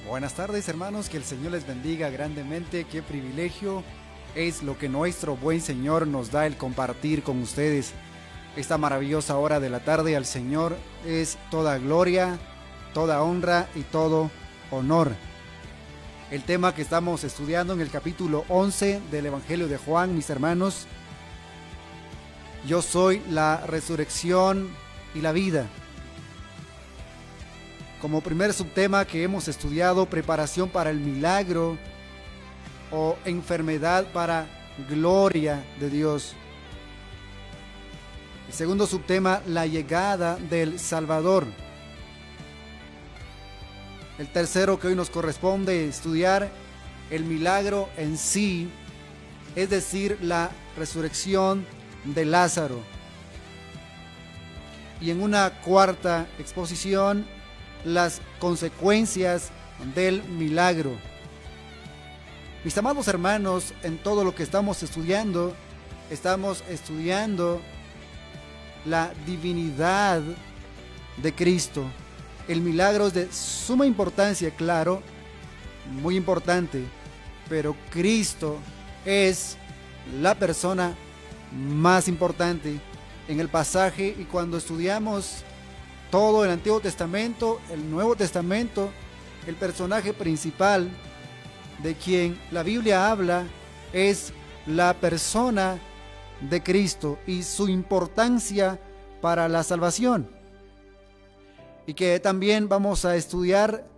Buenas tardes, hermanos, que el Señor les bendiga grandemente. Qué privilegio es lo que nuestro buen Señor nos da, el compartir con ustedes esta maravillosa hora de la tarde. Al Señor es toda gloria, toda honra y todo honor. El tema que estamos estudiando en el capítulo 11 del Evangelio de Juan, mis hermanos: yo soy la resurrección y la vida. Como primer subtema que hemos estudiado, preparación para el milagro o enfermedad para gloria de Dios. El segundo subtema, la llegada del Salvador. El tercero que hoy nos corresponde estudiar, el milagro en sí, es decir, la resurrección de Lázaro. Y en una cuarta exposición, las consecuencias del milagro. Mis amados hermanos, en todo lo que estamos estudiando la divinidad de Cristo. El milagro es de suma importancia, claro, muy importante, pero Cristo es la persona más importante. En el pasaje y cuando estudiamos todo el Antiguo Testamento, el Nuevo Testamento, el personaje principal de quien la Biblia habla es la persona de Cristo y su importancia para la salvación. Y que también vamos a estudiar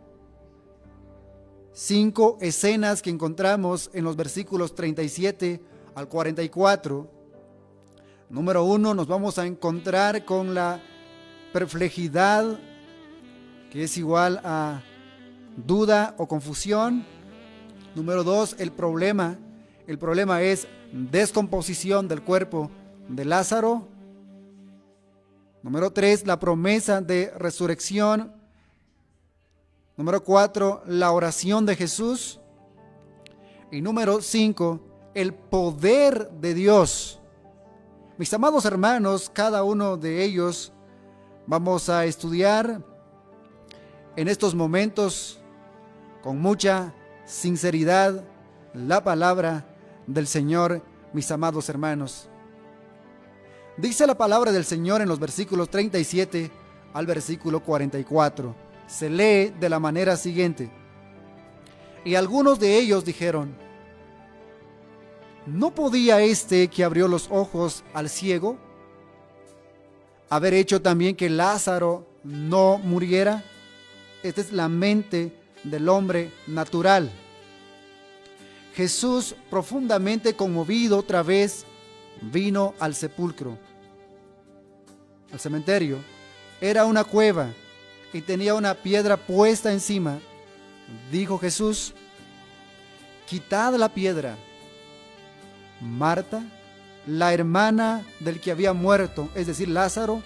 5 escenas que encontramos en los versículos 37 al 44. Número 1, nos vamos a encontrar con la perplejidad, que es igual a duda o confusión. Número 2, el problema. El problema es descomposición del cuerpo de Lázaro. Número 3, la promesa de resurrección. Número 4, la oración de Jesús. Y número 5, el poder de Dios. Mis amados hermanos, cada uno de ellos vamos a estudiar en estos momentos con mucha sinceridad la palabra del Señor, mis amados hermanos. Dice la palabra del Señor en los versículos 37 al versículo 44. Se lee de la manera siguiente: y algunos de ellos dijeron: ¿no podía este que abrió los ojos al ciego haber hecho también que Lázaro no muriera? Esta es la mente del hombre natural. Jesús, profundamente conmovido, otra vez vino al sepulcro, al cementerio. Era una cueva y tenía una piedra puesta encima. Dijo Jesús: quitad la piedra. Marta, la hermana del que había muerto, es decir, Lázaro,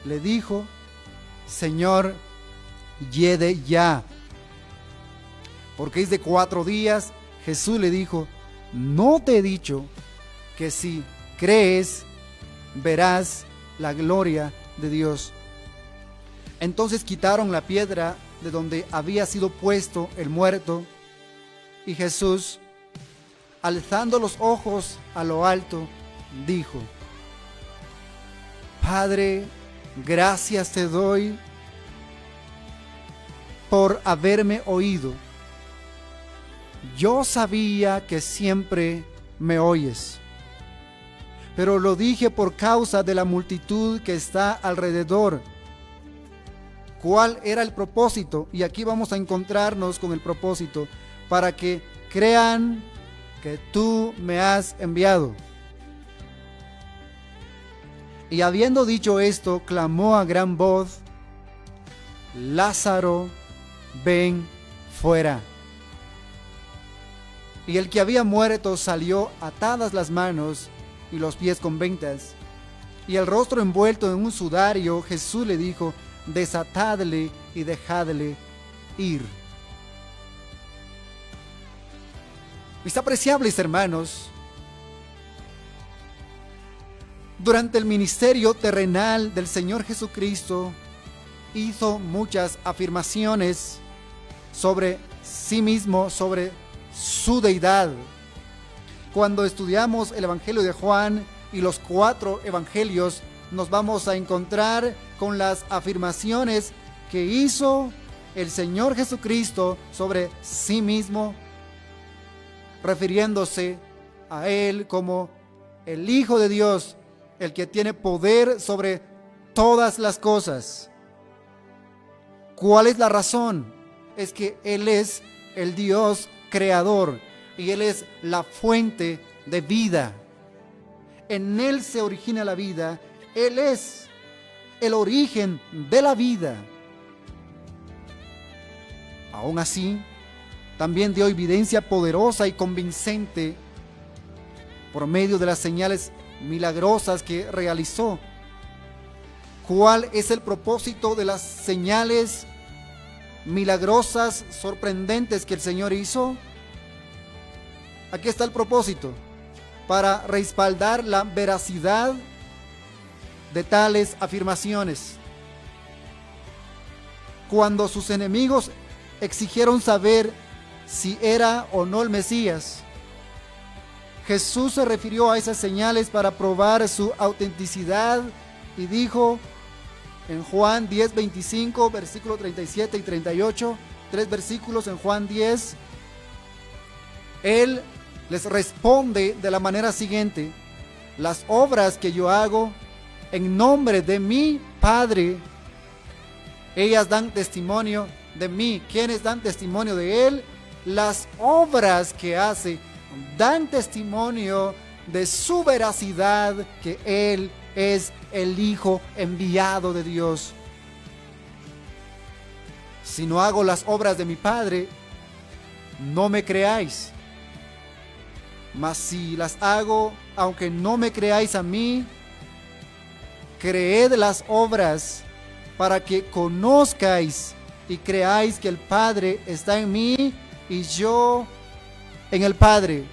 le dijo: Señor, hiede ya, porque es de 4 días. Jesús le dijo: ¿no te he dicho que si crees, verás la gloria de Dios? Entonces quitaron la piedra de donde había sido puesto el muerto, y Jesús, alzando los ojos a lo alto, dijo: Padre, gracias te doy por haberme oído. Yo sabía que siempre me oyes, pero lo dije por causa de la multitud que está alrededor. ¿Cuál era el propósito? Y aquí vamos a encontrarnos con el propósito: para que crean que tú me has enviado. Y habiendo dicho esto, clamó a gran voz: Lázaro, ven fuera. Y el que había muerto salió, atadas las manos y los pies con vendas, y el rostro envuelto en un sudario. Jesús le dijo: desatadle y dejadle ir. Mis apreciables hermanos, durante el ministerio terrenal del Señor Jesucristo, hizo muchas afirmaciones sobre sí mismo, sobre su deidad. Cuando estudiamos el Evangelio de Juan y los 4 evangelios, nos vamos a encontrar con las afirmaciones que hizo el Señor Jesucristo sobre sí mismo, refiriéndose a Él como el Hijo de Dios, el que tiene poder sobre todas las cosas. ¿Cuál es la razón? Es que Él es el Dios creador y Él es la fuente de vida. En Él se origina la vida. Él es el origen de la vida. Aún así, también dio evidencia poderosa y convincente por medio de las señales milagrosas que realizó. ¿Cuál es el propósito de las señales milagrosas, sorprendentes que el Señor hizo? Aquí está el propósito: para respaldar la veracidad de tales afirmaciones. Cuando sus enemigos exigieron saber si era o no el Mesías, Jesús se refirió a esas señales para probar su autenticidad y dijo en Juan 10:25, versículos 37 y 38, 3 versículos en Juan 10, Él les responde de la manera siguiente: las obras que yo hago en nombre de mi Padre, ellas dan testimonio de mí. ¿Quiénes dan testimonio de Él? Las obras que hace dan testimonio de su veracidad, que Él es el Hijo enviado de Dios. Si no hago las obras de mi Padre, no me creáis. Mas si las hago, aunque no me creáis a mí, creed las obras, para que conozcáis y creáis que el Padre está en mí y yo en el Padre.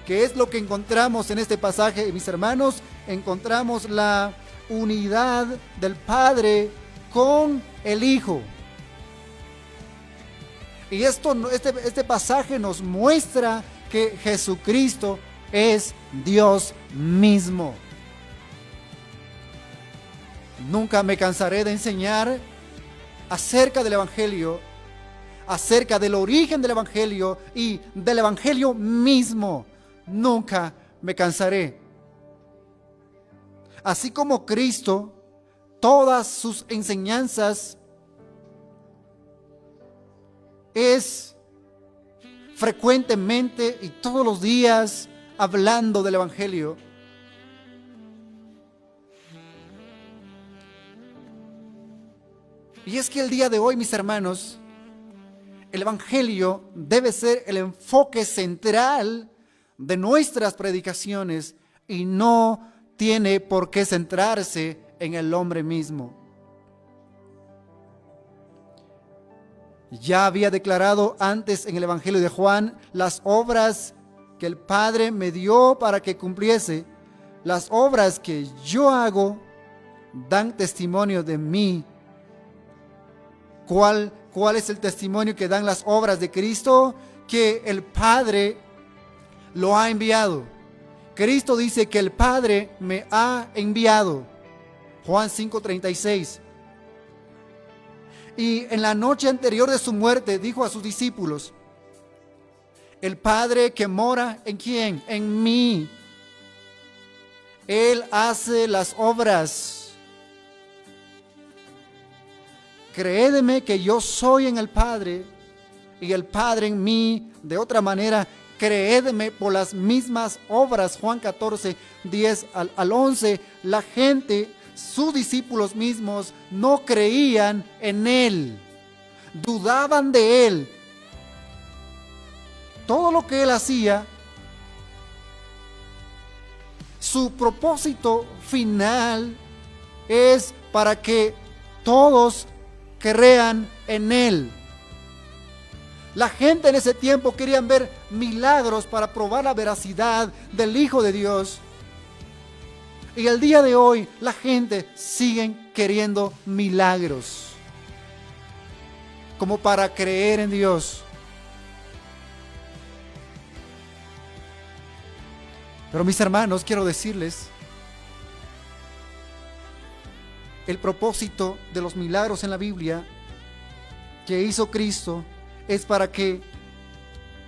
¿Qué es lo que encontramos en este pasaje, mis hermanos? Encontramos la unidad del Padre con el Hijo. Y este pasaje nos muestra que Jesucristo es Dios mismo. Nunca me cansaré de enseñar acerca del Evangelio, acerca del origen del Evangelio y del Evangelio mismo. Nunca me cansaré. Así como Cristo, todas sus enseñanzas es frecuentemente y todos los días hablando del Evangelio. Y es que el día de hoy, mis hermanos, el Evangelio debe ser el enfoque central de nuestras predicaciones y no tiene por qué centrarse en el hombre mismo. Ya había declarado antes en el Evangelio de Juan las obras que el Padre me dio para que cumpliese. Las obras que yo hago dan testimonio de mí. ¿Cuál es el testimonio que dan las obras de Cristo? Que el Padre lo ha enviado. Cristo dice que el Padre me ha enviado. Juan 5:36. Y en la noche anterior de su muerte dijo a sus discípulos: el Padre que mora ¿en quién? En mí. Él hace las obras. Creedme que yo soy en el Padre y el Padre en mí. De otra manera, creedme por las mismas obras. Juan 14, 10 al 11. La gente, sus discípulos mismos, no creían en Él. Dudaban de Él. Todo lo que Él hacía, su propósito final es para que todos crean en Él. La gente en ese tiempo querían ver milagros para probar la veracidad del Hijo de Dios. Y el día de hoy la gente sigue queriendo milagros como para creer en Dios. Pero mis hermanos, quiero decirles, el propósito de los milagros en la Biblia que hizo Cristo es para que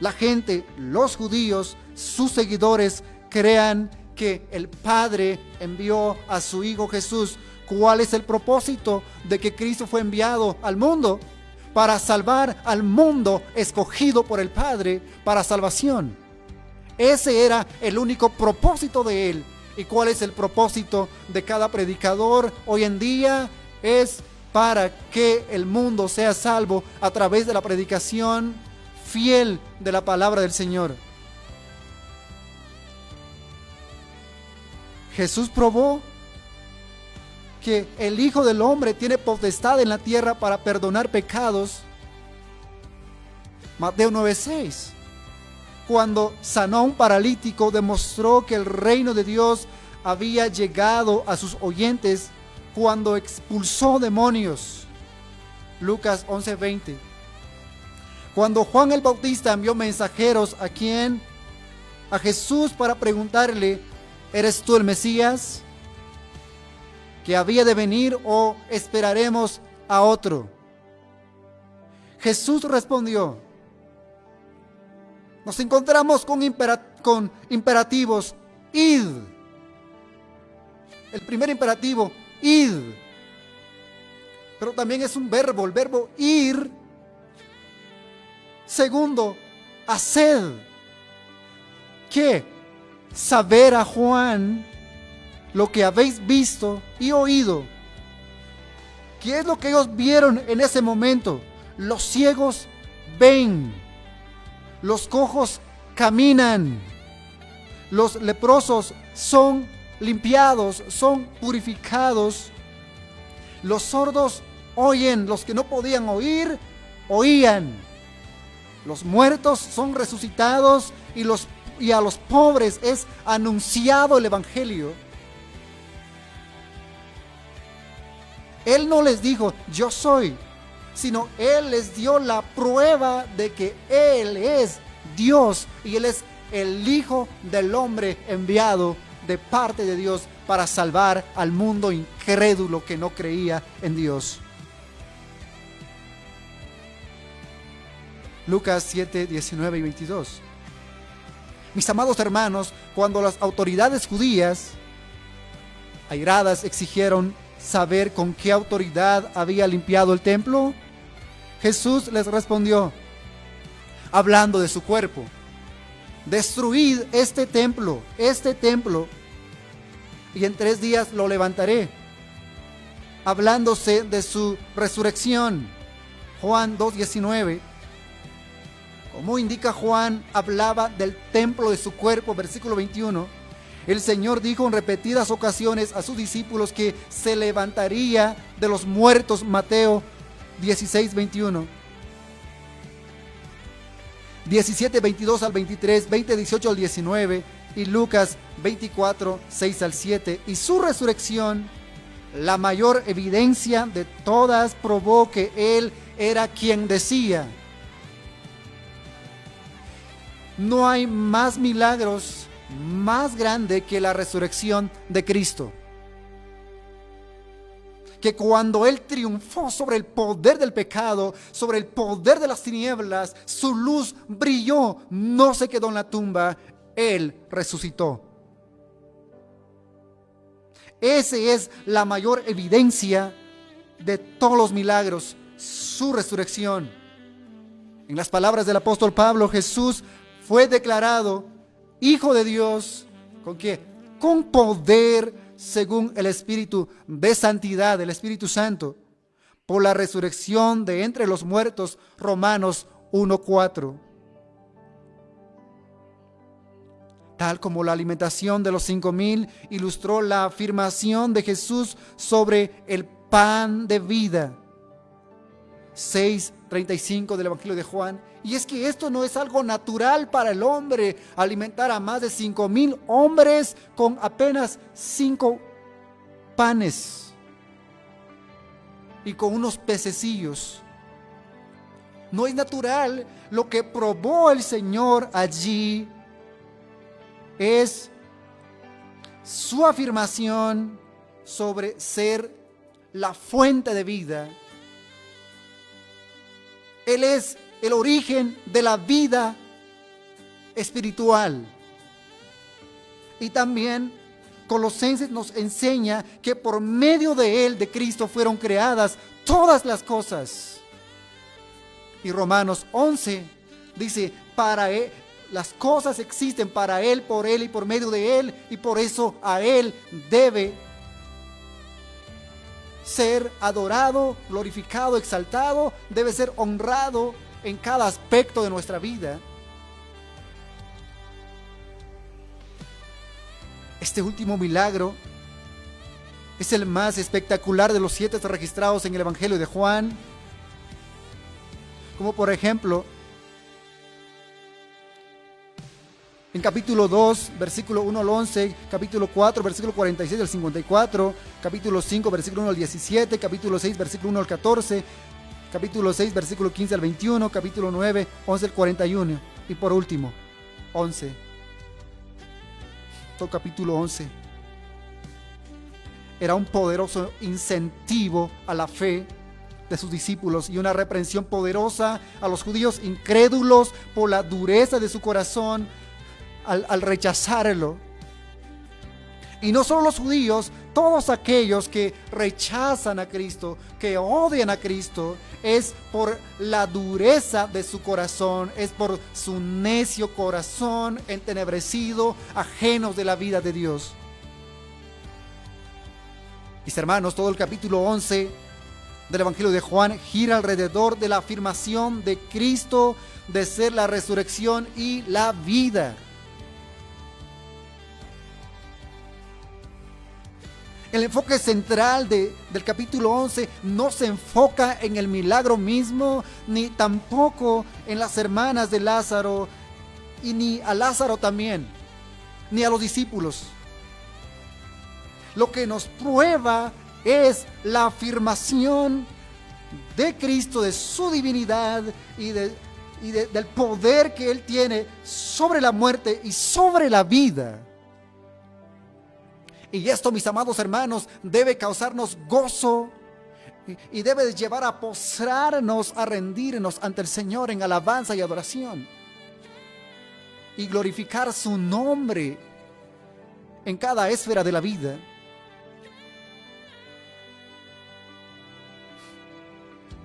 la gente, los judíos, sus seguidores, crean que el Padre envió a su Hijo Jesús. ¿Cuál es el propósito de que Cristo fue enviado al mundo? Para salvar al mundo escogido por el Padre para salvación. Ese era el único propósito de Él. ¿Y cuál es el propósito de cada predicador hoy en día? Es para que el mundo sea salvo a través de la predicación fiel de la palabra del Señor. Jesús probó que el Hijo del Hombre tiene potestad en la tierra para perdonar pecados. Mateo 9:6. Cuando sanó a un paralítico, demostró que el reino de Dios había llegado a sus oyentes cuando expulsó demonios. Lucas 11:20. Cuando Juan el Bautista envió mensajeros a quién? A Jesús para preguntarle: ¿eres tú el Mesías que había de venir o esperaremos a otro? Jesús respondió. Nos encontramos con imperativos. Id. El primer imperativo, id. Pero también es un verbo, el verbo ir. Segundo, haced. ¿Qué? Saber a Juan lo que habéis visto y oído. ¿Qué es lo que ellos vieron en ese momento? Los ciegos ven. Los cojos caminan. Los leprosos son limpiados, son purificados. Los sordos oyen, los que no podían oír, oían. Los muertos son resucitados y a los pobres es anunciado el Evangelio. Él no les dijo, yo soy, sino Él les dio la prueba de que Él es Dios y Él es el Hijo del Hombre enviado de parte de Dios para salvar al mundo incrédulo que no creía en Dios. Lucas 7, 19 y 22. Mis amados hermanos, cuando las autoridades judías, airadas, exigieron saber con qué autoridad había limpiado el templo, Jesús les respondió, hablando de su cuerpo: destruid este templo, y en 3 días lo levantaré. Hablándose de su resurrección, Juan 2:19. Como indica Juan, hablaba del templo de su cuerpo, versículo 21. El Señor dijo en repetidas ocasiones a sus discípulos que se levantaría de los muertos, Mateo 16:21. 17:22 al 23, 20:18 al 19 y Lucas 24:6 al 7. Y su resurrección, la mayor evidencia de todas, probó que Él era quien decía. No hay más milagros más grande que la resurrección de Cristo. Que cuando Él triunfó sobre el poder del pecado, sobre el poder de las tinieblas, su luz brilló, no se quedó en la tumba, Él resucitó. Esa es la mayor evidencia de todos los milagros, su resurrección. En las palabras del apóstol Pablo, Jesús fue declarado Hijo de Dios. ¿Con qué? Con poder, según el Espíritu de santidad, el Espíritu Santo, por la resurrección de entre los muertos. Romanos 1:4. Tal como la alimentación de los 5,000 ilustró la afirmación de Jesús sobre el pan de vida. 6:35 del Evangelio de Juan. Y es que esto no es algo natural para el hombre, alimentar a más de 5,000 hombres con apenas 5 panes y con unos pececillos. No es natural. Lo que probó el Señor allí es su afirmación sobre ser la fuente de vida. Él es el origen de la vida espiritual. Y también Colosenses nos enseña que por medio de Él, de Cristo, fueron creadas todas las cosas. Y Romanos 11 dice, para Él, las cosas existen para Él, por Él y por medio de Él, y por eso a Él debe ser adorado, glorificado, exaltado, debe ser honrado en cada aspecto de nuestra vida. Este último milagro es el más espectacular de los 7 registrados en el Evangelio de Juan, como por ejemplo en capítulo 2, versículo 1 al 11, capítulo 4, versículo 46 al 54, capítulo 5, versículo 1 al 17, capítulo 6, versículo 1 al 14, capítulo 6, versículo 15 al 21, capítulo 9, 11 al 41, y por último, 11. Todo capítulo 11. Era un poderoso incentivo a la fe de sus discípulos y una reprensión poderosa a los judíos incrédulos por la dureza de su corazón al rechazarlo. Y no solo los judíos, todos aquellos que rechazan a Cristo, que odian a Cristo, es por la dureza de su corazón, es por su necio corazón entenebrecido, ajenos de la vida de Dios. Mis hermanos, todo el capítulo 11 del Evangelio de Juan gira alrededor de la afirmación de Cristo de ser la resurrección y la vida. El enfoque central del capítulo 11 no se enfoca en el milagro mismo, ni tampoco en las hermanas de Lázaro, y ni a Lázaro también, ni a los discípulos. Lo que nos prueba es la afirmación de Cristo, de su divinidad y del poder que Él tiene sobre la muerte y sobre la vida. Y esto, mis amados hermanos, debe causarnos gozo y debe llevar a postrarnos, a rendirnos ante el Señor en alabanza y adoración. Y glorificar su nombre en cada esfera de la vida.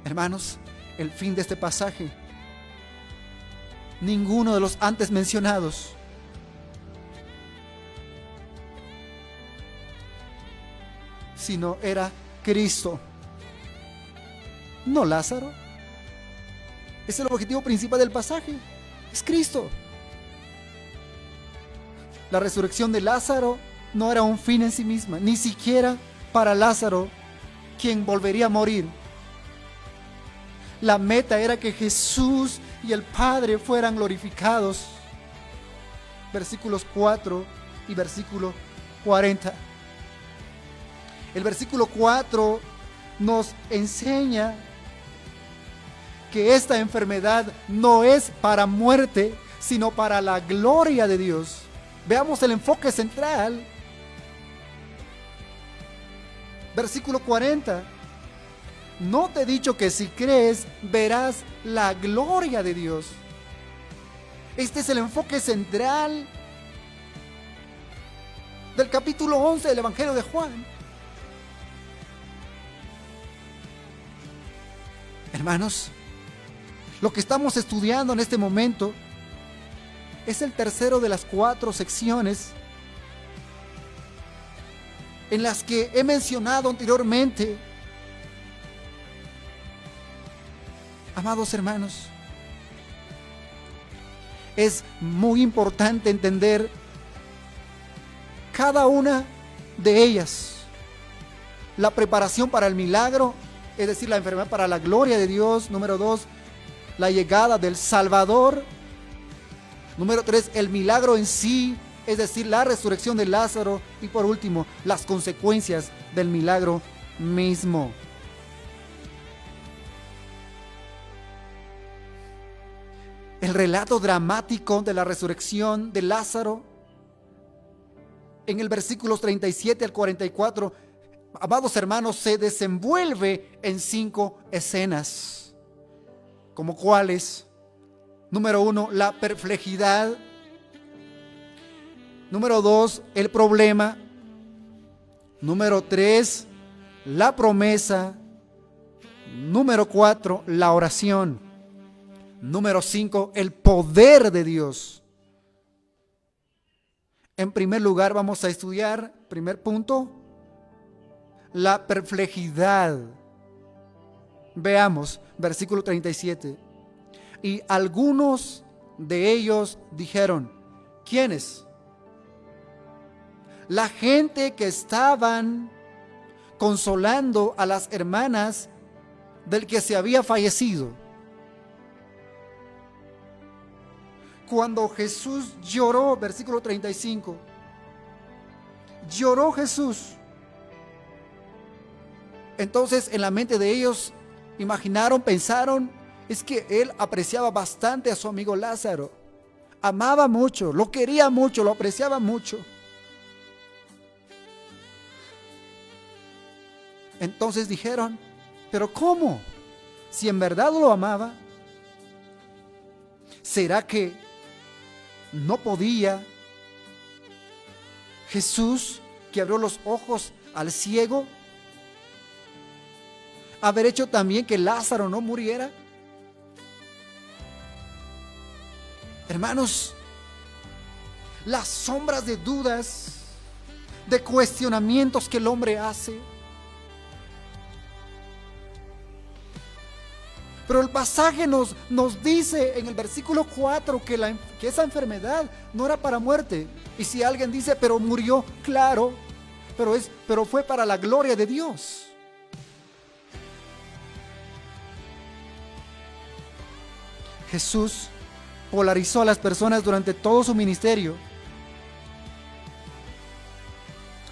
Hermanos, el fin de este pasaje, ninguno de los antes mencionados sino era Cristo, no Lázaro. Es el objetivo principal del pasaje, es Cristo. La resurrección de Lázaro no era un fin en sí misma, ni siquiera para Lázaro, quien volvería a morir. La meta era que Jesús y el Padre fueran glorificados. Versículos 4 y versículo 40. El versículo 4 nos enseña que esta enfermedad no es para muerte, sino para la gloria de Dios. Veamos el enfoque central. Versículo 40. ¿No te he dicho que si crees verás la gloria de Dios? Este es el enfoque central del capítulo 11 del Evangelio de Juan. Hermanos, lo que estamos estudiando en este momento es el tercero de las 4 secciones en las que he mencionado anteriormente. Amados hermanos, es muy importante entender cada una de ellas. La preparación para el milagro, es decir, la enfermedad para la gloria de Dios. Número 2, la llegada del Salvador. Número 3, el milagro en sí, es decir, la resurrección de Lázaro. Y por último, las consecuencias del milagro mismo. El relato dramático de la resurrección de Lázaro en el versículos 37 al 44, amados hermanos, se desenvuelve en 5 escenas, como cuáles: número 1, la perplejidad; número 2, el problema; número 3, la promesa; número 4, la oración; número 5, el poder de Dios. En primer lugar, vamos a estudiar, primer punto, la perplejidad. Veamos, versículo 37. Y algunos de ellos dijeron, ¿quiénes? La gente que estaban consolando a las hermanas del que se había fallecido. Cuando Jesús lloró, versículo 35, lloró Jesús. Entonces en la mente de ellos imaginaron, pensaron, es que él apreciaba bastante a su amigo Lázaro. Amaba mucho, lo quería mucho, lo apreciaba mucho. Entonces dijeron, ¿pero cómo? Si en verdad lo amaba, ¿será que no podía Jesús, que abrió los ojos al ciego, haber hecho también que Lázaro no muriera? Hermanos, las sombras de dudas, de cuestionamientos que el hombre hace. Pero el pasaje nos dice en el versículo 4 que esa enfermedad no era para muerte. Y si alguien dice, pero murió, claro, pero fue para la gloria de Dios. Jesús polarizó a las personas durante todo su ministerio.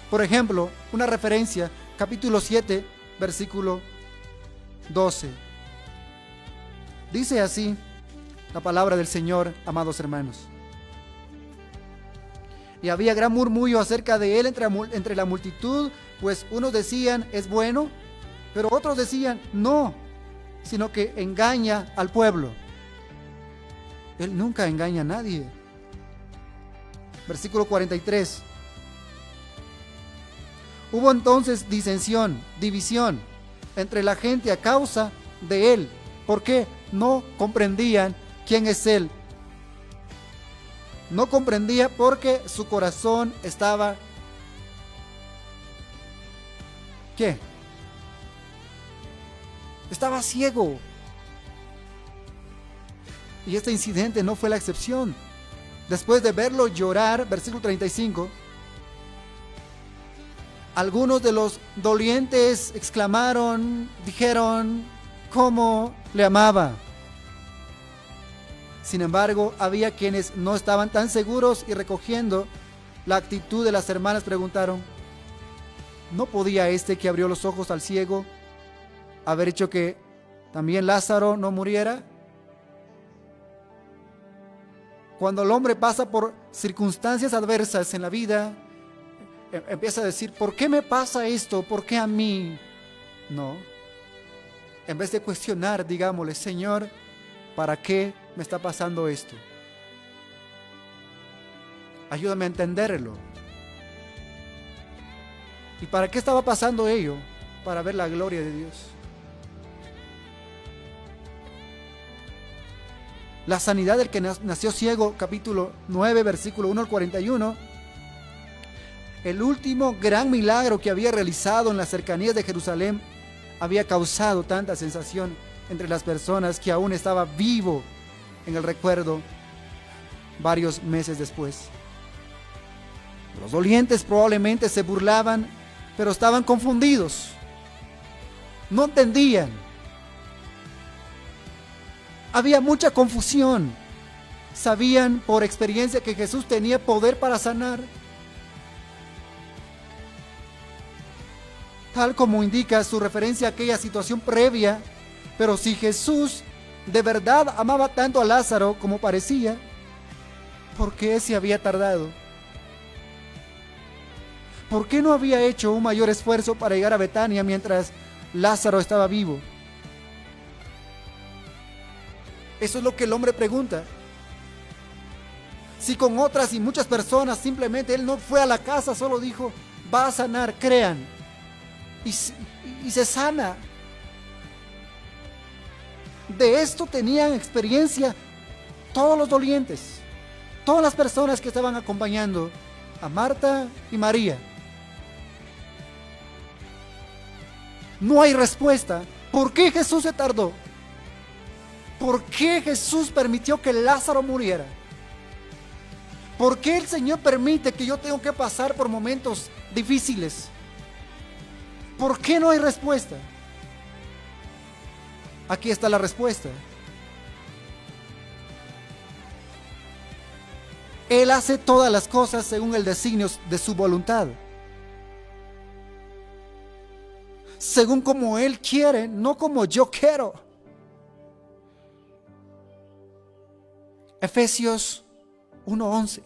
Por ejemplo, una referencia, capítulo 7, versículo 12. Dice así la palabra del Señor, amados hermanos. Y había gran murmullo acerca de él entre la multitud, pues unos decían, es bueno, pero otros decían, no, sino que engaña al pueblo. Él nunca engaña a nadie. Versículo 43. Hubo entonces disensión, división entre la gente a causa de él. ¿Por qué? No comprendían quién es él. No comprendía porque su corazón estaba... ¿Qué? Estaba ciego. Y este incidente no fue la excepción. Después de verlo llorar, versículo 35, algunos de los dolientes exclamaron, dijeron, cómo le amaba. Sin embargo, había quienes no estaban tan seguros y recogiendo la actitud de las hermanas preguntaron, ¿no podía este que abrió los ojos al ciego haber hecho que también Lázaro no muriera? Cuando el hombre pasa por circunstancias adversas en la vida, empieza a decir, ¿por qué me pasa esto? ¿Por qué a mí? No. En vez de cuestionar, digámosle, Señor, ¿para qué me está pasando esto? Ayúdame a entenderlo. ¿Y para qué estaba pasando ello? Para ver la gloria de Dios. La sanidad del que nació ciego, capítulo 9, versículo 1 al 41. El último gran milagro que había realizado en las cercanías de Jerusalén había causado tanta sensación entre las personas que aún estaba vivo en el recuerdo varios meses después. Los dolientes probablemente se burlaban, pero estaban confundidos. No entendían. Había mucha confusión. Sabían por experiencia que Jesús tenía poder para sanar, tal como indica su referencia a aquella situación previa. Pero si Jesús de verdad amaba tanto a Lázaro como parecía, ¿por qué se había tardado? ¿Por qué no había hecho un mayor esfuerzo para llegar a Betania mientras Lázaro estaba vivo? Eso es lo que el hombre pregunta. Si con otras y muchas personas simplemente él no fue a la casa, solo dijo, va a sanar, crean. Y se sana. De esto tenían experiencia todos los dolientes, todas las personas que estaban acompañando a Marta y María. No hay respuesta. ¿Por qué Jesús se tardó? ¿Por qué Jesús permitió que Lázaro muriera? ¿Por qué el Señor permite que yo tenga que pasar por momentos difíciles? ¿Por qué no hay respuesta? Aquí está la respuesta. Él hace todas las cosas según el designio de su voluntad. Según como Él quiere, no como yo quiero. Efesios 1:11.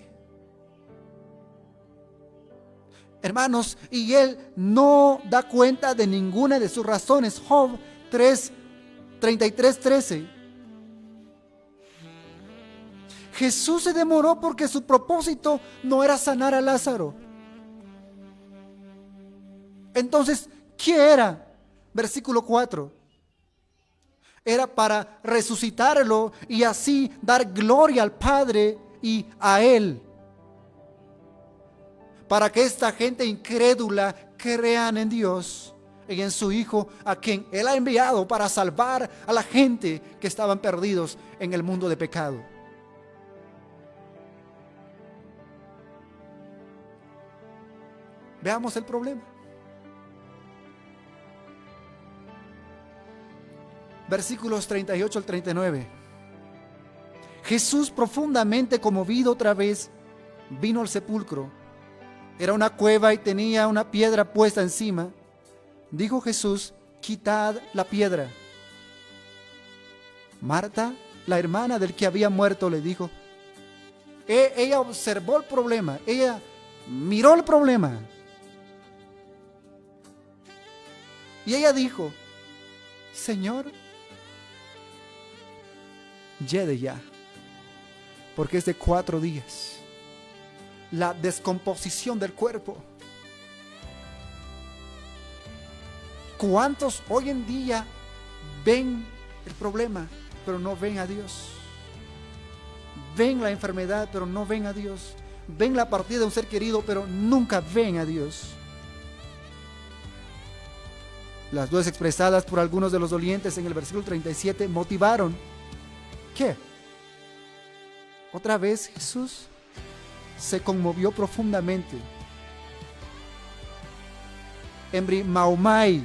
Hermanos, y Él no da cuenta de ninguna de sus razones. Job 33:13. Jesús se demoró porque su propósito no era sanar a Lázaro. Entonces, ¿qué era? Versículo 4. Era para resucitarlo y así dar gloria al Padre y a Él. Para que esta gente incrédula crean en Dios y en su Hijo, a quien Él ha enviado para salvar a la gente que estaban perdidos en el mundo de pecado. Veamos el problema. Versículos 38 al 39. Jesús, profundamente conmovido otra vez, vino al sepulcro. Era una cueva y tenía una piedra puesta encima. Dijo Jesús, quitad la piedra. Marta, la hermana del que había muerto, le dijo. Ella observó el problema, ella miró el problema. Y ella dijo, Señor, llegue ya, porque es de 4 días. La descomposición del cuerpo. ¿Cuántos hoy en día ven el problema, pero no ven a Dios? Ven la enfermedad, pero no ven a Dios. Ven la partida de un ser querido, pero nunca ven a Dios. Las dudas expresadas por algunos de los dolientes en el versículo 37 motivaron. ¿Qué? Otra vez Jesús se conmovió profundamente. Embri Maumai.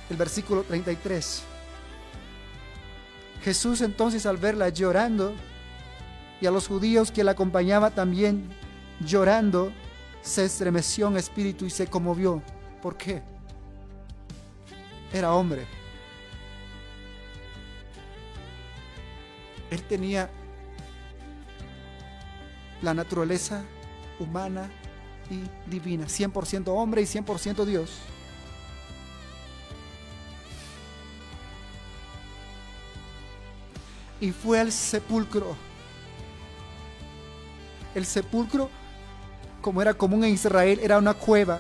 El versículo 33. Jesús entonces, al verla llorando y a los judíos que la acompañaban también llorando, se estremeció en espíritu y se conmovió. ¿Por qué? Era hombre. Él tenía la naturaleza humana y divina, 100% hombre y 100% Dios. Y fue al sepulcro. El sepulcro, como era común en Israel, era una cueva.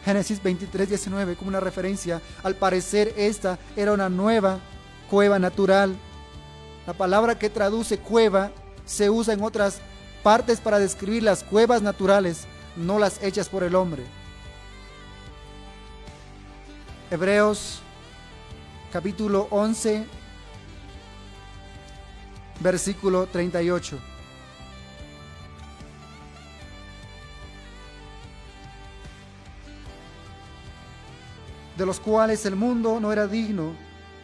Génesis 23:19, como una referencia. Al parecer esta era una nueva cueva natural. La palabra que traduce cueva se usa en otras partes para describir las cuevas naturales, no las hechas por el hombre. Hebreos capítulo 11, versículo 38. De los cuales el mundo no era digno,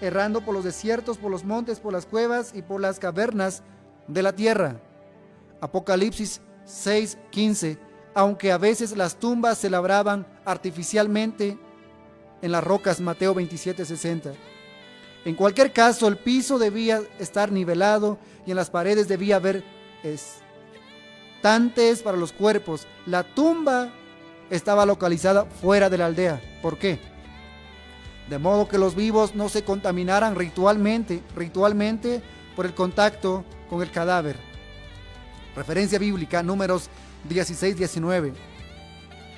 errando por los desiertos, por los montes, por las cuevas y por las cavernas de la tierra. Apocalipsis 6:15. Aunque a veces las tumbas se labraban artificialmente en las rocas. Mateo 27:60. En cualquier caso, el piso debía estar nivelado y en las paredes debía haber estantes para los cuerpos. La tumba estaba localizada fuera de la aldea. ¿Por qué? De modo que los vivos no se contaminaran ritualmente por el contacto con el cadáver. Referencia bíblica, Números 16-19.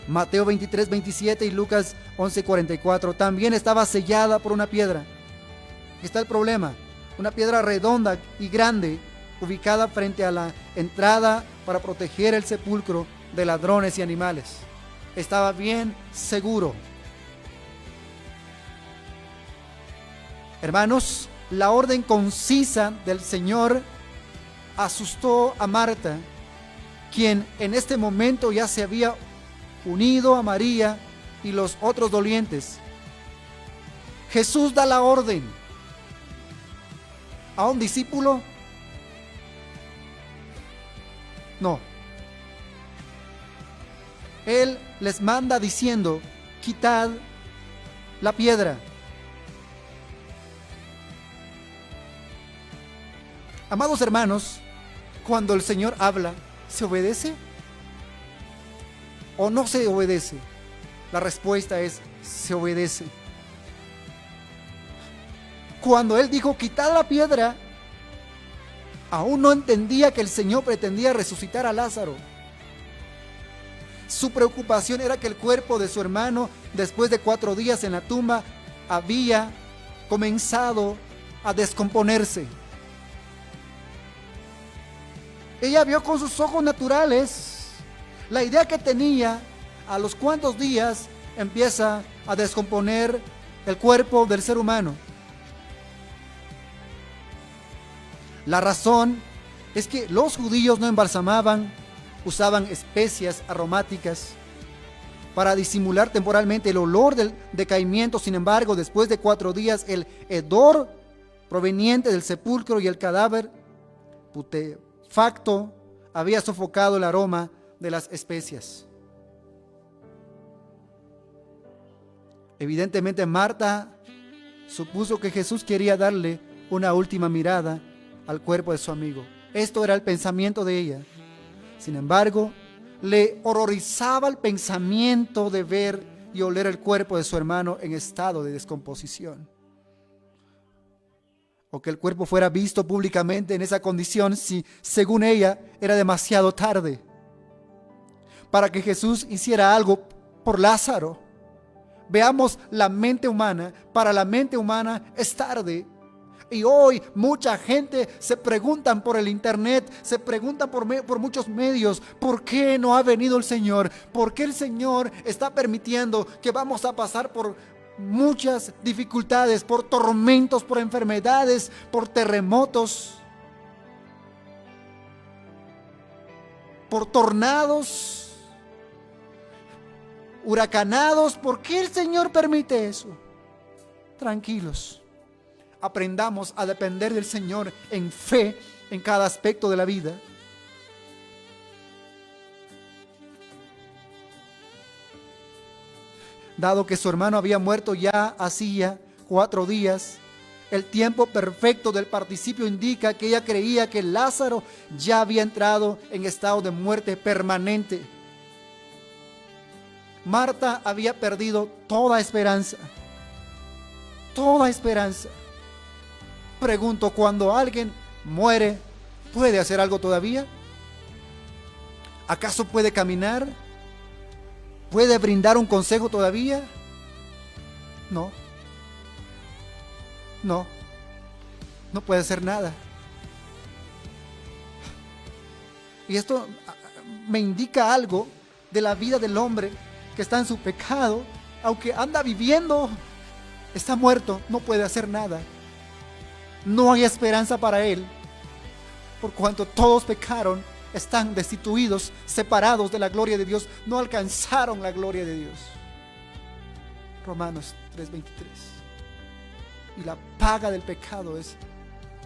Mateo 23-27 y Lucas 11-44. También estaba sellada por una piedra. Aquí está el problema. Una piedra redonda y grande, ubicada frente a la entrada para proteger el sepulcro de ladrones y animales. Estaba bien seguro. Hermanos, la orden concisa del Señor asustó a Marta, quien en este momento ya se había unido a María y los otros dolientes. Jesús da la orden a un discípulo. No. Él les manda diciendo: quitad la piedra. Amados hermanos, cuando el Señor habla, ¿se obedece o no se obedece? La respuesta es: se obedece. Cuando Él dijo quitad la piedra, aún no entendía que el Señor pretendía resucitar a Lázaro. Su preocupación era que el cuerpo de su hermano, después de 4 días en la tumba, había comenzado a descomponerse. Ella vio con sus ojos naturales la idea que tenía: a los cuantos días empieza a descomponer el cuerpo del ser humano. La razón es que los judíos no embalsamaban, usaban especias aromáticas para disimular temporalmente el olor del decaimiento. Sin embargo, después de 4 días, el hedor proveniente del sepulcro y el cadáver putrefacto había sofocado el aroma de las especias. Evidentemente, Marta supuso que Jesús quería darle una última mirada al cuerpo de su amigo. Esto era el pensamiento de ella. Sin embargo, le horrorizaba el pensamiento de ver y oler el cuerpo de su hermano en estado de descomposición. O que el cuerpo fuera visto públicamente en esa condición, si, según ella, era demasiado tarde para que Jesús hiciera algo por Lázaro. Veamos la mente humana. Para la mente humana es tarde. Y hoy mucha gente se preguntan por el internet, se preguntan por muchos medios: ¿por qué no ha venido el Señor? ¿Por qué el Señor está permitiendo que vamos a pasar por muchas dificultades, por tormentos, por enfermedades, por terremotos, por tornados, huracanados? ¿Por qué el Señor permite eso? Tranquilos. Aprendamos a depender del Señor en fe en cada aspecto de la vida. Dado que su hermano había muerto ya hacía 4 días, el tiempo perfecto del participio indica que ella creía que Lázaro ya había entrado en estado de muerte permanente. Marta había perdido toda esperanza. Toda esperanza. Pregunto, cuando alguien muere, ¿puede hacer algo todavía? ¿Acaso puede caminar? ¿Puede brindar un consejo todavía? No. No puede hacer nada. Y esto me indica algo de la vida del hombre que está en su pecado. Aunque anda viviendo, está muerto, no puede hacer nada. No hay esperanza para él, por cuanto todos pecaron, están destituidos, separados de la gloria de Dios, no alcanzaron la gloria de Dios. Romanos 3:23. Y la paga del pecado es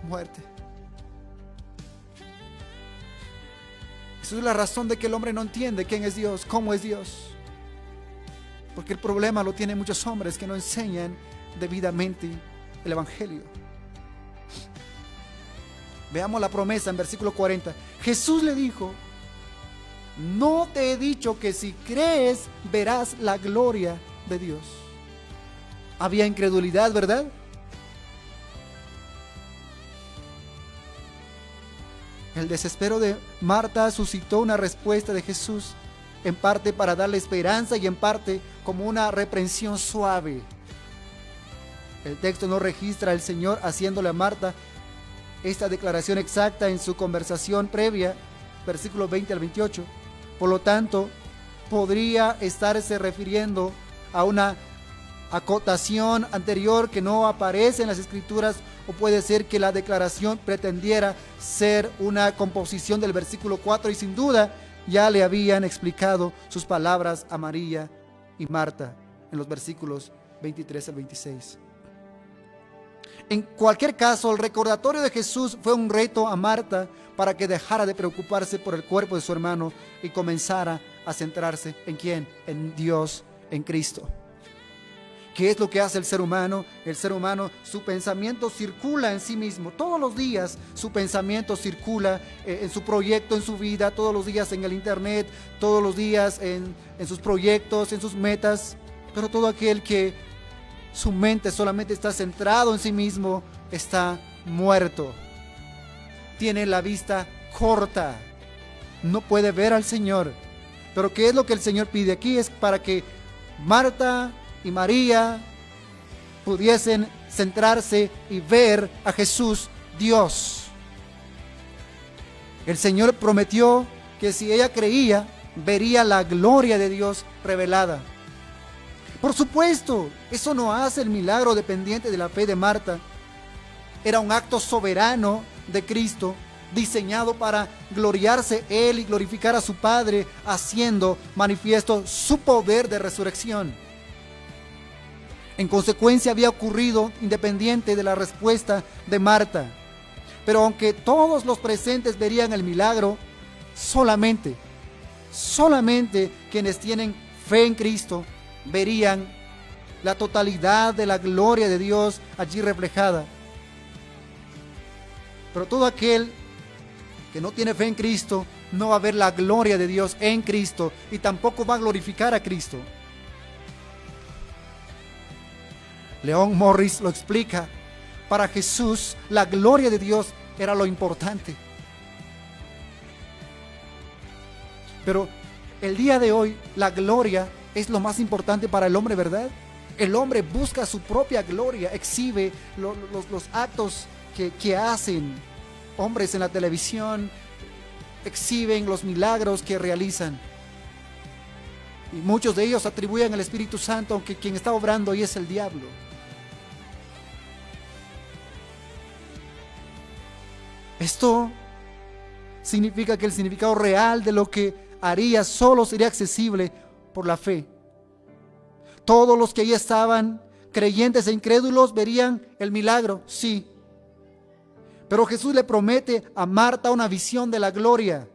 muerte. Esa es la razón de que el hombre no entiende quién es Dios, cómo es Dios. Porque el problema lo tienen muchos hombres que no enseñan debidamente el Evangelio. Veamos la promesa en versículo 40. Jesús le dijo: no te he dicho que si crees verás la gloria de Dios. Había incredulidad, ¿verdad? El desespero de Marta suscitó una respuesta de Jesús, en parte para darle esperanza y en parte como una reprensión suave. El texto no registra al Señor haciéndole a Marta esta declaración exacta en su conversación previa, versículos 20 al 28. Por lo tanto, podría estarse refiriendo a una acotación anterior que no aparece en las Escrituras, o puede ser que la declaración pretendiera ser una composición del versículo 4 y sin duda ya le habían explicado sus palabras a María y Marta en los versículos 23 al 26. En cualquier caso, el recordatorio de Jesús fue un reto a Marta para que dejara de preocuparse por el cuerpo de su hermano y comenzara a centrarse ¿en quién? En Dios, en Cristo. ¿Qué es lo que hace el ser humano? El ser humano, su pensamiento circula en sí mismo. Todos los días su pensamiento circula en su proyecto, en su vida, todos los días en el internet, todos los días en sus proyectos, en sus metas. Pero todo aquel que su mente solamente está centrado en sí mismo está muerto. Tiene la vista corta. No puede ver al Señor. Pero ¿qué es lo que el Señor pide aquí? Es para que Marta y María pudiesen centrarse y ver a Jesús, Dios. El Señor prometió que si ella creía, vería la gloria de Dios revelada. Por supuesto, eso no hace el milagro dependiente de la fe de Marta. Era un acto soberano de Cristo, diseñado para gloriarse Él y glorificar a su Padre, haciendo manifiesto su poder de resurrección. En consecuencia, había ocurrido independiente de la respuesta de Marta. Pero aunque todos los presentes verían el milagro, solamente quienes tienen fe en Cristo verían la totalidad de la gloria de Dios allí reflejada. Pero todo aquel que no tiene fe en Cristo no va a ver la gloria de Dios en Cristo y tampoco va a glorificar a Cristo. Leon Morris lo explica: para Jesús la gloria de Dios era lo importante. Pero el día de hoy la gloria es lo más importante para el hombre, ¿verdad? El hombre busca su propia gloria, exhibe los actos que hacen hombres en la televisión, exhiben los milagros que realizan. Y muchos de ellos atribuyen al Espíritu Santo, aunque quien está obrando ahí es el diablo. Esto significa que el significado real de lo que haría solo sería accesible por la fe. Todos los que allí estaban, creyentes e incrédulos, verían el milagro, sí. Pero Jesús le promete a Marta una visión de la gloria.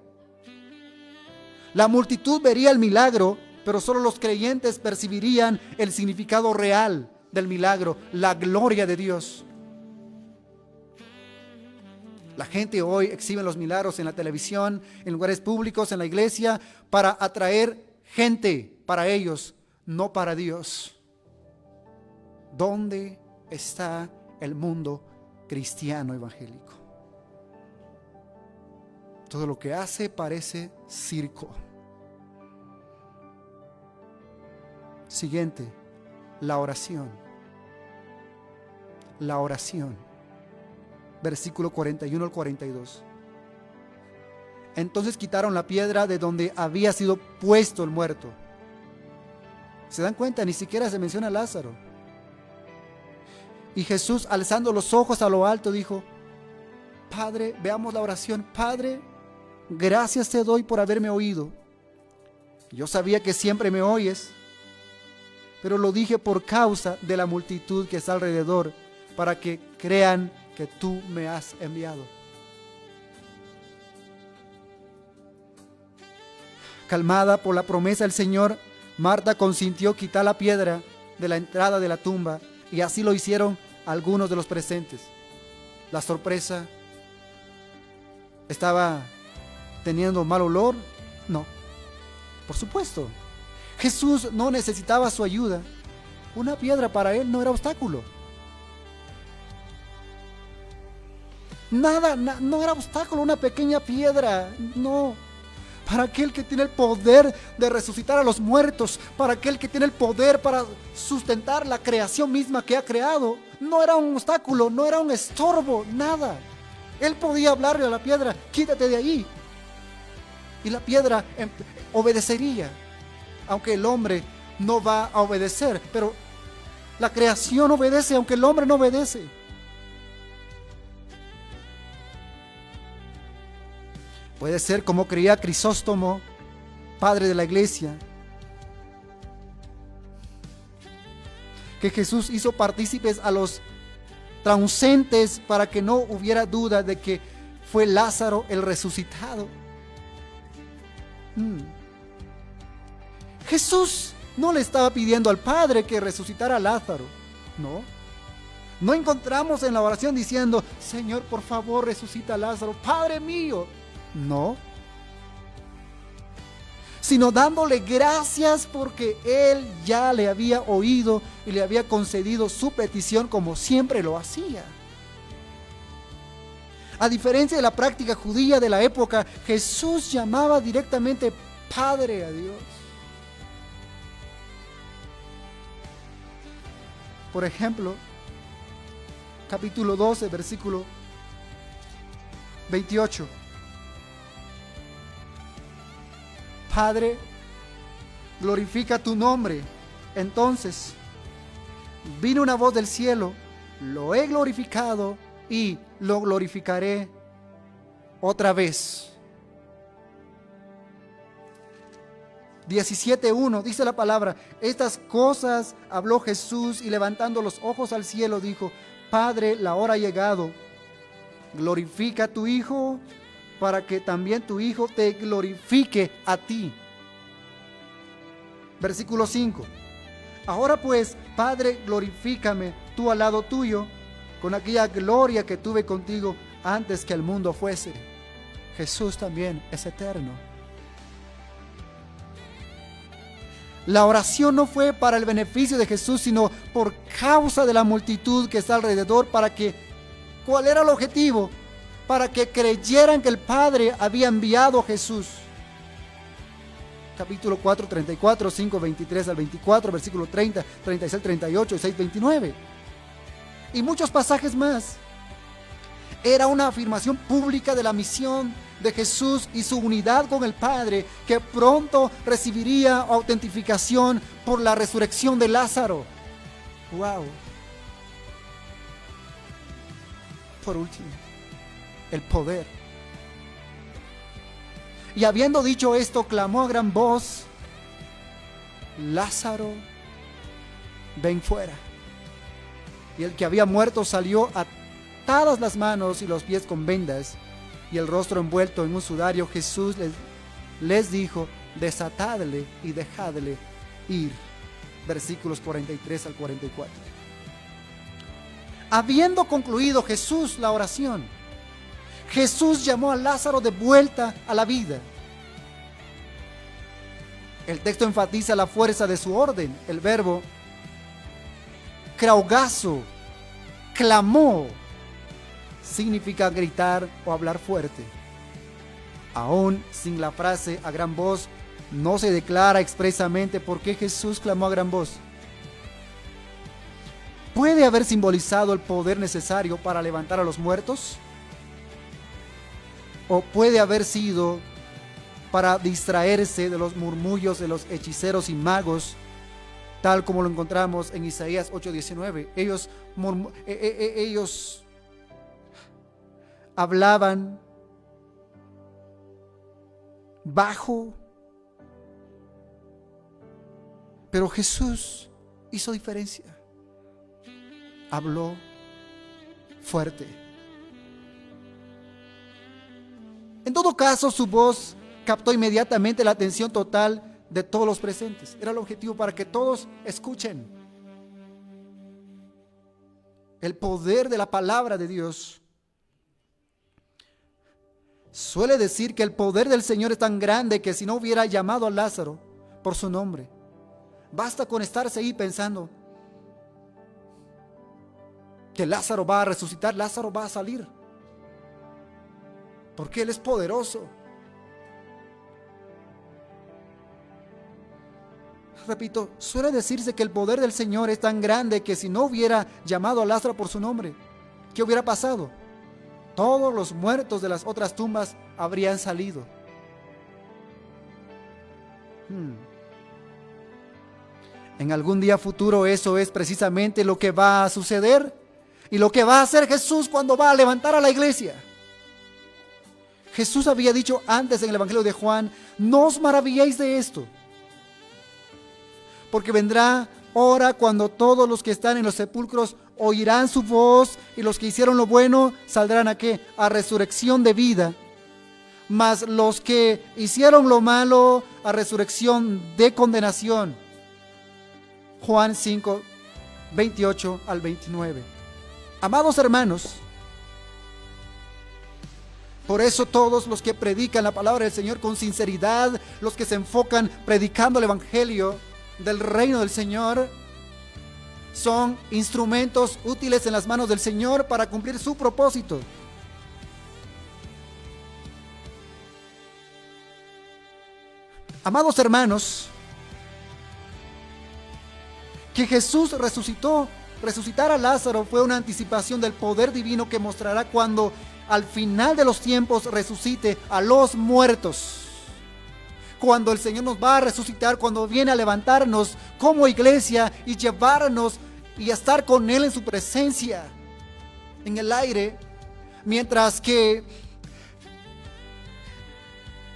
La multitud vería el milagro, pero solo los creyentes percibirían el significado real del milagro, la gloria de Dios. La gente hoy exhibe los milagros en la televisión, en lugares públicos, en la iglesia, para atraer gente para ellos, no para Dios. ¿Dónde está el mundo cristiano evangélico? Todo lo que hace parece circo. Siguiente, la oración. La oración. Versículo 41 al 42. Entonces quitaron la piedra de donde había sido puesto el muerto. ¿Se dan cuenta? Ni siquiera se menciona a Lázaro. Y Jesús, alzando los ojos a lo alto, dijo: Padre, veamos la oración. Padre, gracias te doy por haberme oído. Yo sabía que siempre me oyes, pero lo dije por causa de la multitud que está alrededor, para que crean que tú me has enviado. Calmada por la promesa del Señor, Marta consintió quitar la piedra de la entrada de la tumba, y así lo hicieron algunos de los presentes. La sorpresa ¿Estaba teniendo mal olor? No, por supuesto. Jesús no necesitaba su ayuda. Una piedra para él no era obstáculo. Nada, no era obstáculo, una pequeña piedra. No. Para aquel que tiene el poder de resucitar a los muertos, para aquel que tiene el poder para sustentar la creación misma que ha creado, no era un obstáculo, no era un estorbo, nada. Él podía hablarle a la piedra, quítate de ahí. Y la piedra obedecería, aunque el hombre no va a obedecer, pero la creación obedece aunque el hombre no obedece. Puede ser como creía Crisóstomo, padre de la iglesia, que Jesús hizo partícipes a los transeúntes para que no hubiera duda de que fue Lázaro el resucitado. Jesús no le estaba pidiendo al Padre que resucitara a Lázaro, no. No encontramos en la oración diciendo, Señor, por favor, resucita a Lázaro, Padre mío. No. Sino dándole gracias porque Él ya le había oído y le había concedido su petición como siempre lo hacía. A diferencia de la práctica judía de la época, Jesús llamaba directamente Padre a Dios. Por ejemplo, capítulo 12, versículo 28. Padre, glorifica tu nombre. Entonces vino una voz del cielo, lo he glorificado y lo glorificaré otra vez. 17:1 dice la palabra, estas cosas habló Jesús y levantando los ojos al cielo dijo, Padre, la hora ha llegado, glorifica a tu Hijo para que también tu Hijo te glorifique a ti. Versículo 5. Ahora pues, Padre, glorifícame tú al lado tuyo con aquella gloria que tuve contigo antes que el mundo fuese. Jesús también es eterno. La oración no fue para el beneficio de Jesús, sino por causa de la multitud que está alrededor, ¿cuál era el objetivo? Para que creyeran que el Padre había enviado a Jesús. Capítulo 4, 34, 5, 23 al 24, versículo 30, 36, 38 y 6, 29. Y muchos pasajes más. Era una afirmación pública de la misión de Jesús y su unidad con el Padre, que pronto recibiría autentificación por la resurrección de Lázaro. ¡Wow! Por último, el poder. Y habiendo dicho esto, clamó a gran voz, Lázaro, ven fuera. Y el que había muerto salió atadas las manos y los pies con vendas y el rostro envuelto en un sudario. Jesús les dijo, desatadle y dejadle ir. Versículos 43 al 44. Habiendo concluido Jesús la oración, Jesús llamó a Lázaro de vuelta a la vida. El texto enfatiza la fuerza de su orden. El verbo kraugazo, clamó, significa gritar o hablar fuerte. Aún sin la frase a gran voz, no se declara expresamente por qué Jesús clamó a gran voz. ¿Puede haber simbolizado el poder necesario para levantar a los muertos? ¿O puede haber sido para distraerse de los murmullos de los hechiceros y magos, tal como lo encontramos en Isaías 8:19? Ellos hablaban bajo, pero Jesús hizo diferencia. Habló fuerte. En todo caso, su voz captó inmediatamente la atención total de todos los presentes. Era el objetivo para que todos escuchen. El poder de la palabra de Dios suele decir que el poder del Señor es tan grande que si no hubiera llamado a Lázaro por su nombre, basta con estarse ahí pensando que Lázaro va a resucitar, Lázaro va a salir, porque Él es poderoso. Repito, suele decirse que el poder del Señor es tan grande que si no hubiera llamado a Lázaro por su nombre, ¿qué hubiera pasado? Todos los muertos de las otras tumbas habrían salido. En algún día futuro eso es precisamente lo que va a suceder y lo que va a hacer Jesús cuando va a levantar a la iglesia. Jesús había dicho antes en el Evangelio de Juan: no os maravilléis de esto, porque vendrá hora cuando todos los que están en los sepulcros oirán su voz, y los que hicieron lo bueno saldrán ¿a qué? A resurrección de vida, mas los que hicieron lo malo a resurrección de condenación. Juan 5, 28 al 29. Amados hermanos, por eso todos los que predican la palabra del Señor con sinceridad, los que se enfocan predicando el Evangelio del reino del Señor, son instrumentos útiles en las manos del Señor para cumplir su propósito. Amados hermanos, que Jesús resucitar a Lázaro fue una anticipación del poder divino que mostrará cuando al final de los tiempos resucite a los muertos. Cuando el Señor nos va a resucitar, cuando viene a levantarnos como iglesia y llevarnos y estar con Él en su presencia en el aire, mientras que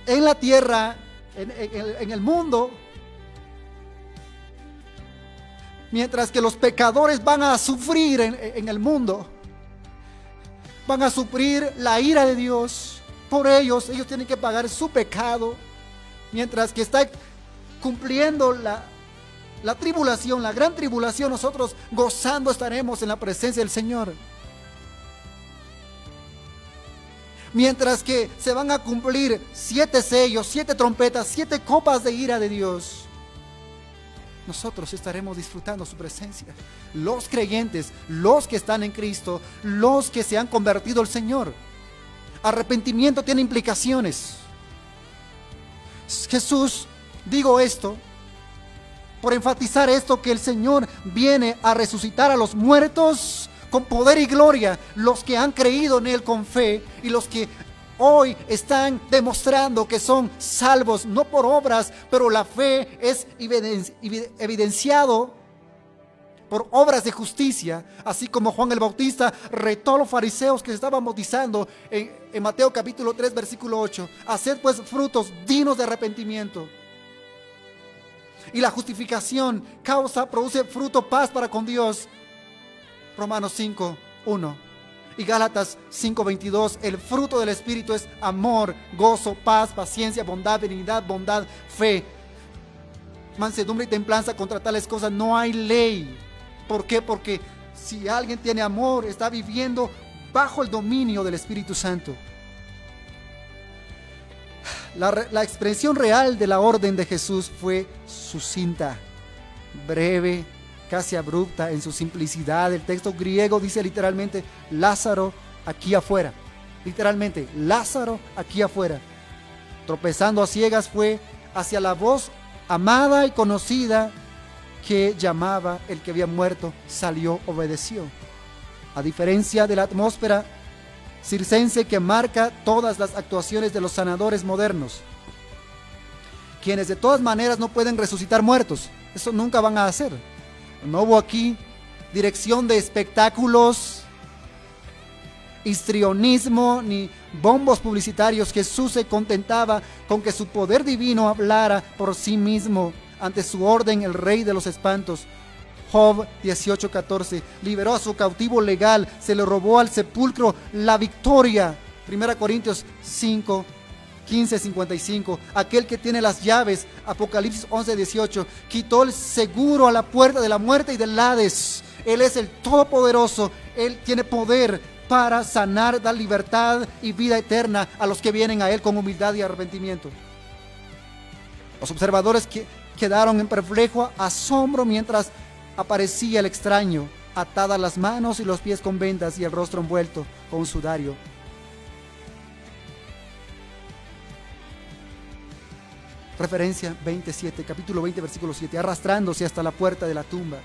en la tierra, en el mundo, mientras que los pecadores van a sufrir en el mundo, van a sufrir la ira de Dios por ellos tienen que pagar su pecado, mientras que está cumpliendo la tribulación, la gran tribulación, nosotros gozando estaremos en la presencia del Señor. Mientras que se van a cumplir 7 sellos, 7 trompetas, 7 copas de ira de Dios, nosotros estaremos disfrutando su presencia. Los creyentes, los que están en Cristo, los que se han convertido al Señor. Arrepentimiento tiene implicaciones. Jesús, digo esto por enfatizar esto, que el Señor viene a resucitar a los muertos con poder y gloria, los que han creído en Él con fe y los que hoy están demostrando que son salvos, no por obras, pero la fe es evidenciado por obras de justicia, así como Juan el Bautista retó a los fariseos que se estaban bautizando en Mateo capítulo 3 versículo 8: haced pues frutos dignos de arrepentimiento. Y la justificación produce fruto, paz para con Dios. Romanos 5, 1. Y Gálatas 5:22, el fruto del Espíritu es amor, gozo, paz, paciencia, bondad, benignidad, bondad, fe, mansedumbre y templanza. Contra tales cosas no hay ley. ¿Por qué? Porque si alguien tiene amor, está viviendo bajo el dominio del Espíritu Santo. La expresión real de la orden de Jesús fue sucinta, breve, casi abrupta en su simplicidad. El texto griego dice literalmente: Lázaro aquí afuera. Literalmente, Lázaro aquí afuera. Tropezando a ciegas fue hacia la voz amada y conocida que llamaba. El que había muerto salió, obedeció. A diferencia de la atmósfera circense que marca todas las actuaciones de los sanadores modernos, quienes de todas maneras no pueden resucitar muertos. Eso nunca van a hacer. No hubo aquí dirección de espectáculos, histrionismo, ni bombos publicitarios. Jesús se contentaba con que su poder divino hablara por sí mismo. Ante su orden, el rey de los espantos. Job 18:14, liberó a su cautivo legal, se le robó al sepulcro la victoria. 1 Corintios 5, 15:55, aquel que tiene las llaves. Apocalipsis 11:18, quitó el seguro a la puerta de la muerte y del Hades. Él es el Todopoderoso, Él tiene poder para sanar, dar libertad y vida eterna a los que vienen a Él con humildad y arrepentimiento. Los observadores quedaron en perplejo asombro mientras aparecía el extraño, atadas las manos y los pies con vendas y el rostro envuelto con un sudario. Referencia 27, capítulo 20, versículo 7, arrastrándose hasta la puerta de la tumba.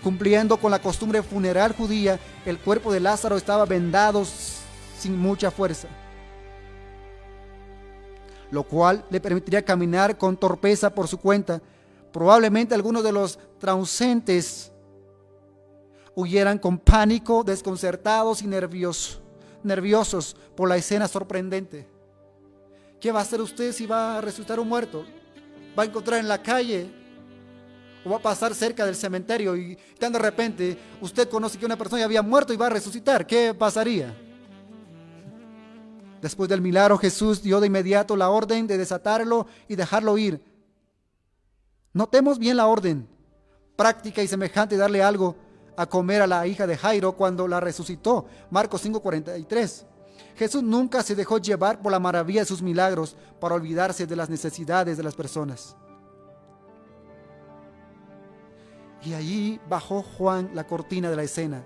Cumpliendo con la costumbre funeral judía, el cuerpo de Lázaro estaba vendado sin mucha fuerza, lo cual le permitiría caminar con torpeza por su cuenta. Probablemente algunos de los transeúntes huyeran con pánico, desconcertados y nerviosos por la escena sorprendente. ¿Qué va a hacer usted si va a resucitar un muerto? ¿Va a encontrar en la calle? ¿O va a pasar cerca del cementerio y de repente usted conoce que una persona ya había muerto y va a resucitar? ¿Qué pasaría? Después del milagro, Jesús dio de inmediato la orden de desatarlo y dejarlo ir. Notemos bien la orden práctica y semejante de darle algo a comer a la hija de Jairo cuando la resucitó. Marcos 5:43. Jesús nunca se dejó llevar por la maravilla de sus milagros para olvidarse de las necesidades de las personas. Y allí bajó Juan la cortina de la escena.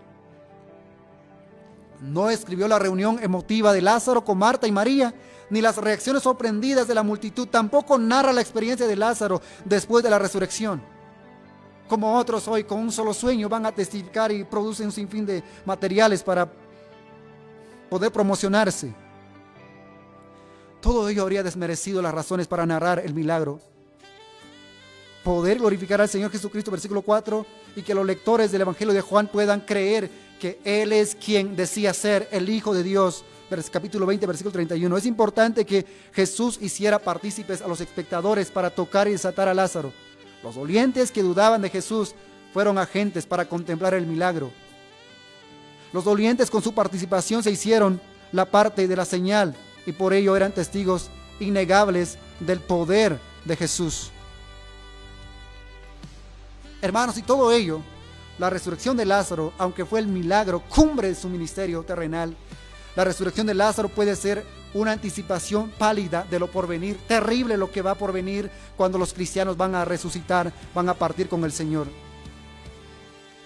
No escribió la reunión emotiva de Lázaro con Marta y María, ni las reacciones sorprendidas de la multitud. Tampoco narra la experiencia de Lázaro después de la resurrección. Como otros hoy con un solo sueño van a testificar y producen un sinfín de materiales para poder promocionarse. Todo ello habría desmerecido las razones para narrar el milagro. Poder glorificar al Señor Jesucristo, versículo 4, y que los lectores del Evangelio de Juan puedan creer que Él es quien decía ser el Hijo de Dios, capítulo 20, versículo 31. Es importante que Jesús hiciera partícipes a los espectadores para tocar y desatar a Lázaro. Los dolientes que dudaban de Jesús fueron agentes para contemplar el milagro. Los dolientes con su participación se hicieron la parte de la señal y por ello eran testigos innegables del poder de Jesús. Hermanos, y todo ello, la resurrección de Lázaro, aunque fue el milagro cumbre de su ministerio terrenal, la resurrección de Lázaro puede ser una anticipación pálida de lo porvenir, terrible lo que va por venir cuando los cristianos van a resucitar, van a partir con el Señor.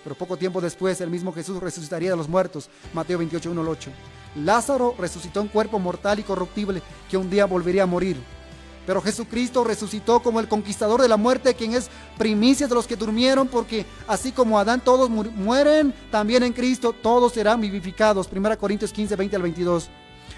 Pero poco tiempo después, el mismo Jesús resucitaría de los muertos, Mateo 28, 1 al 8. Lázaro resucitó un cuerpo mortal y corruptible que un día volvería a morir. Pero Jesucristo resucitó como el conquistador de la muerte, quien es primicia de los que durmieron, porque así como Adán todos mueren, también en Cristo todos serán vivificados. 1 Corintios 15, 20 al 22.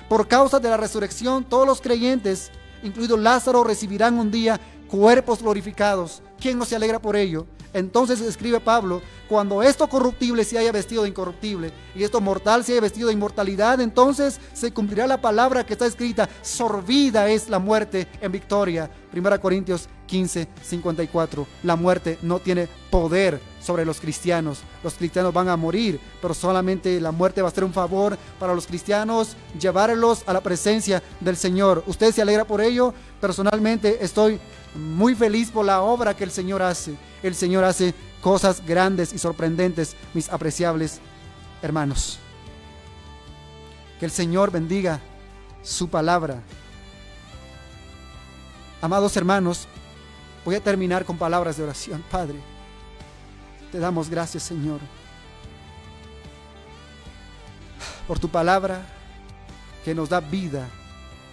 Por causa de la resurrección, todos los creyentes, incluido Lázaro, recibirán un día cuerpos glorificados. ¿Quién no se alegra por ello? Entonces escribe Pablo, cuando esto corruptible se haya vestido de incorruptible y esto mortal se haya vestido de inmortalidad, entonces se cumplirá la palabra que está escrita, sorbida es la muerte en victoria. 1 Corintios 15, 54. La muerte no tiene poder sobre los cristianos. Los cristianos van a morir, pero solamente la muerte va a ser un favor para los cristianos, llevarlos a la presencia del Señor. ¿Usted se alegra por ello? Personalmente estoy muy feliz por la obra que el Señor hace. El Señor hace cosas grandes y sorprendentes, mis apreciables hermanos. Que el Señor bendiga su palabra. Amados hermanos, voy a terminar con palabras de oración. Padre, te damos gracias, Señor, por tu palabra que nos da vida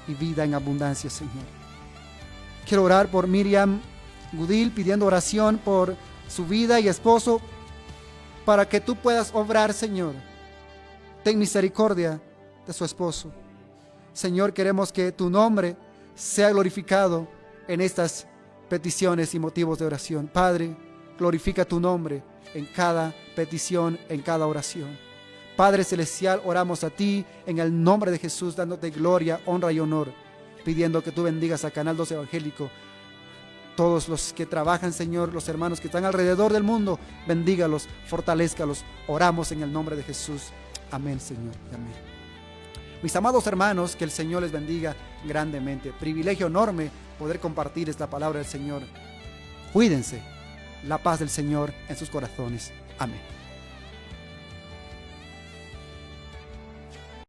y vida en abundancia, Señor. Quiero orar por Miriam Gudil, pidiendo oración por su vida y esposo, para que tú puedas obrar, Señor. Ten misericordia de su esposo. Señor, queremos que tu nombre sea glorificado en estas peticiones y motivos de oración. Padre, glorifica tu nombre en cada petición, en cada oración. Padre celestial, oramos a ti en el nombre de Jesús, dándote gloria, honra y honor, pidiendo que tú bendigas a Canal 2 Evangélico. Todos los que trabajan, Señor, los hermanos que están alrededor del mundo, bendígalos, fortalézcalos. Oramos en el nombre de Jesús. Amén, Señor. Amén. Mis amados hermanos, que el Señor les bendiga grandemente. Privilegio enorme poder compartir esta palabra del Señor. Cuídense. La paz del Señor en sus corazones. Amén.